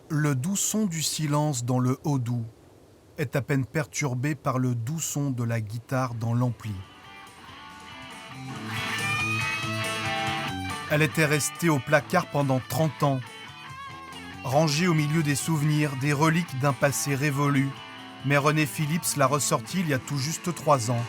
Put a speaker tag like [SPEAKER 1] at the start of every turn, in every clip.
[SPEAKER 1] Le doux son du silence dans le haut doux est à peine perturbé par le doux son de la guitare dans l'ampli. Elle était restée au placard pendant 30 ans, rangée au milieu des souvenirs, des reliques d'un passé révolu. Mais René Phillips l'a ressortie il y a tout juste 3 ans.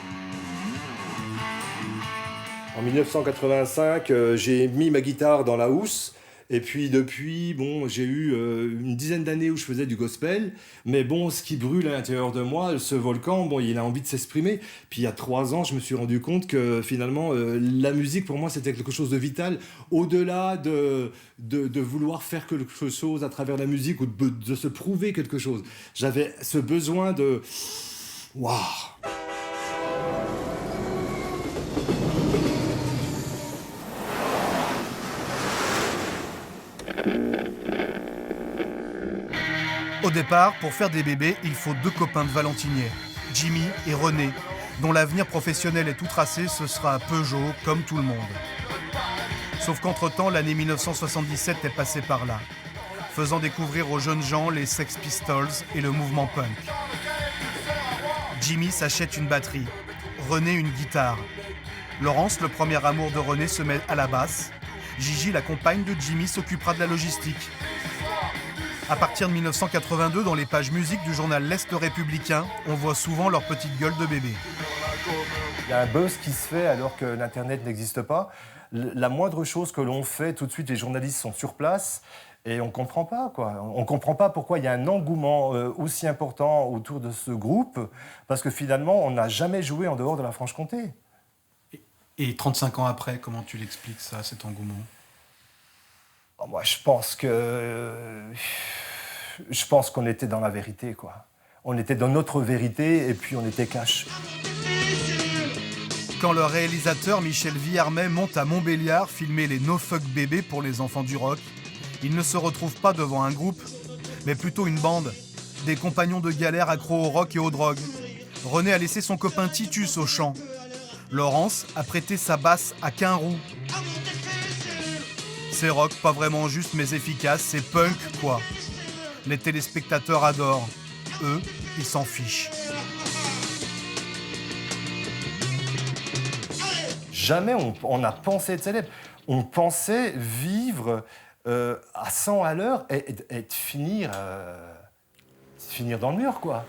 [SPEAKER 2] En 1985, j'ai mis ma guitare dans la housse. Et puis depuis, bon, j'ai eu une dizaine d'années où je faisais du gospel. Mais bon, ce qui brûle à l'intérieur de moi, ce volcan, bon, il a envie de s'exprimer. Puis il y a 3 ans, je me suis rendu compte que finalement, la musique, pour moi, c'était quelque chose de vital. Au-delà de vouloir faire quelque chose à travers la musique ou de se prouver quelque chose. J'avais ce besoin de... Waouh!
[SPEAKER 1] Au départ, pour faire des bébés, il faut 2 copains de Valentinier, Jimmy et René, dont l'avenir professionnel est tout tracé, ce sera Peugeot, comme tout le monde. Sauf qu'entre-temps, l'année 1977 est passée par là, faisant découvrir aux jeunes gens les Sex Pistols et le mouvement punk. Jimmy s'achète une batterie, René une guitare. Laurence, le premier amour de René, se met à la basse. Gigi, la compagne de Jimmy, s'occupera de la logistique. À partir de 1982, dans les pages musique du journal L'Est républicain, on voit souvent leur petite gueule de bébé.
[SPEAKER 2] Il y a un buzz qui se fait alors que l'Internet n'existe pas. La moindre chose que l'on fait, tout de suite, les journalistes sont sur place et on ne comprend pas, quoi. On ne comprend pas pourquoi il y a un engouement aussi important autour de ce groupe, parce que finalement, on n'a jamais joué en dehors de la Franche-Comté.
[SPEAKER 1] Et 35 ans après, comment tu l'expliques ça, cet engouement ?
[SPEAKER 2] Moi, je pense qu'on était dans la vérité, quoi. On était dans notre vérité et puis on était cash.
[SPEAKER 1] Quand le réalisateur Michel Villarmet monte à Montbéliard filmer les No Fuck Bébés pour les enfants du rock, il ne se retrouve pas devant un groupe, mais plutôt une bande, des compagnons de galère accros au rock et aux drogues. René a laissé son copain Titus au chant. Laurence a prêté sa basse à Quinroux. C'est rock, pas vraiment juste mais efficace, c'est punk quoi. Les téléspectateurs adorent. Eux, ils s'en fichent.
[SPEAKER 2] Jamais on a pensé être célèbre. On pensait vivre à 100 à l'heure et finir dans le mur, quoi.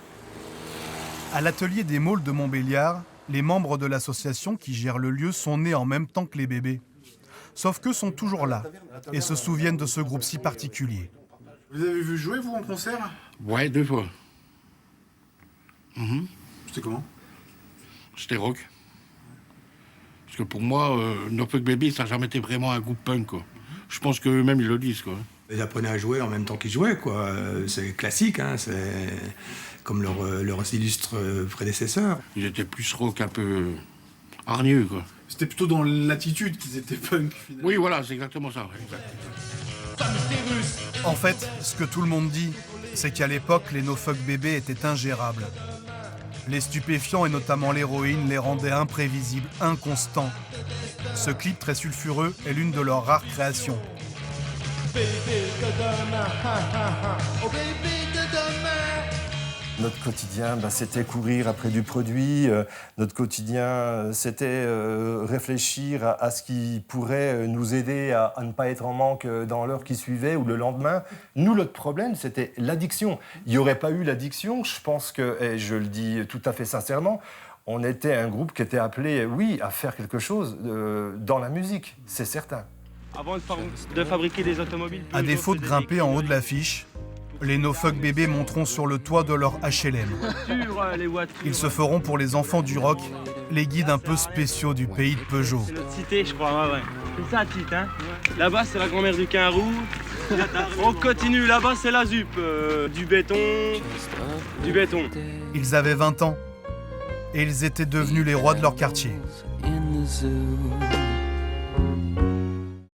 [SPEAKER 1] À l'atelier des Maules de Montbéliard, les membres de l'association qui gère le lieu sont nés en même temps que les bébés. Sauf qu'eux sont toujours là et se souviennent de ce groupe si particulier.
[SPEAKER 3] Vous avez vu jouer, vous, en concert ?
[SPEAKER 4] Ouais, 2 fois.
[SPEAKER 3] C'était comment ?
[SPEAKER 4] C'était rock. Parce que pour moi, No Fuck Baby, ça n'a jamais été vraiment un groupe punk, quoi. Je pense qu'eux-mêmes, ils le disent, quoi.
[SPEAKER 5] Ils apprenaient à jouer en même temps qu'ils jouaient, quoi. C'est classique, hein. C'est comme leurs illustres prédécesseurs.
[SPEAKER 4] Ils étaient plus rock, un peu hargneux, quoi.
[SPEAKER 3] C'était plutôt dans l'attitude qu'ils étaient punk, finalement.
[SPEAKER 4] Oui, voilà, c'est exactement ça. Ouais, exact.
[SPEAKER 1] En fait, ce que tout le monde dit, c'est qu'à l'époque, les No Fuck Bébés étaient ingérables. Les stupéfiants et notamment l'héroïne les rendaient imprévisibles, inconstants. Ce clip très sulfureux est l'une de leurs rares créations.
[SPEAKER 2] Notre quotidien, c'était courir après du produit. Notre quotidien, c'était réfléchir à ce qui pourrait nous aider à ne pas être en manque dans l'heure qui suivait ou le lendemain. Nous, notre problème, c'était l'addiction. Il n'y aurait pas eu l'addiction, je pense que, et je le dis tout à fait sincèrement, on était un groupe qui était appelé, oui, à faire quelque chose dans la musique, c'est certain.
[SPEAKER 6] Avant de fabriquer des automobiles...
[SPEAKER 1] À défaut de grimper en haut de l'affiche, les No Fuck Bébés monteront sur le toit de leur HLM. Ils se feront pour les enfants du rock, les guides un peu spéciaux du pays de Peugeot.
[SPEAKER 6] C'est notre cité, je crois, ouais. C'est ça, titre, hein. Là-bas, c'est la grand-mère du Quinroux. On continue, là-bas, c'est la ZUP. Du béton.
[SPEAKER 1] Ils avaient 20 ans et ils étaient devenus les rois de leur quartier.
[SPEAKER 7] In the zoo.